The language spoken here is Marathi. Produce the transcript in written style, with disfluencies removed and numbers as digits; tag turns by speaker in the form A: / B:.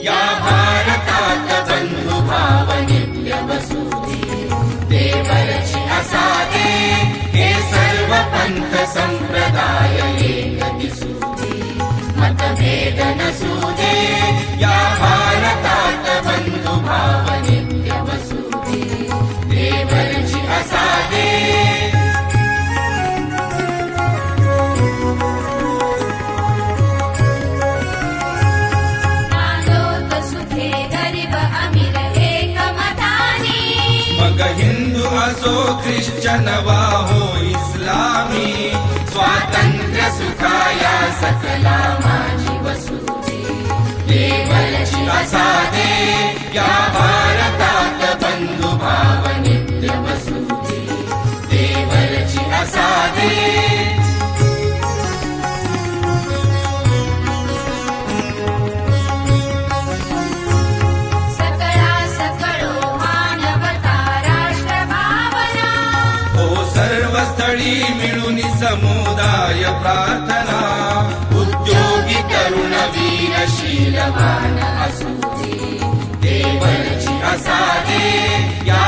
A: या भारतात बंधुभाव नित्य वसुधे देवरची असादे हे सर्व पंथ संप्रदाय एक दिसुदे मतभेद नसुदे या भारतात बंधुभाव नित्य वसुधे देवरची असादे हिंदू असो ख्रिश्चन वा हो इस्लामी स्वातंत्र्य सुखाया सकला माझी वसुधे देवरची असादे या भारतात बंधुभाव नित्य वसुधे देवरची असादे स्थळी मिळून समुदाय प्रार्थना उद्योगी तरुण वीर शीलवान असुदे देवरची असादे या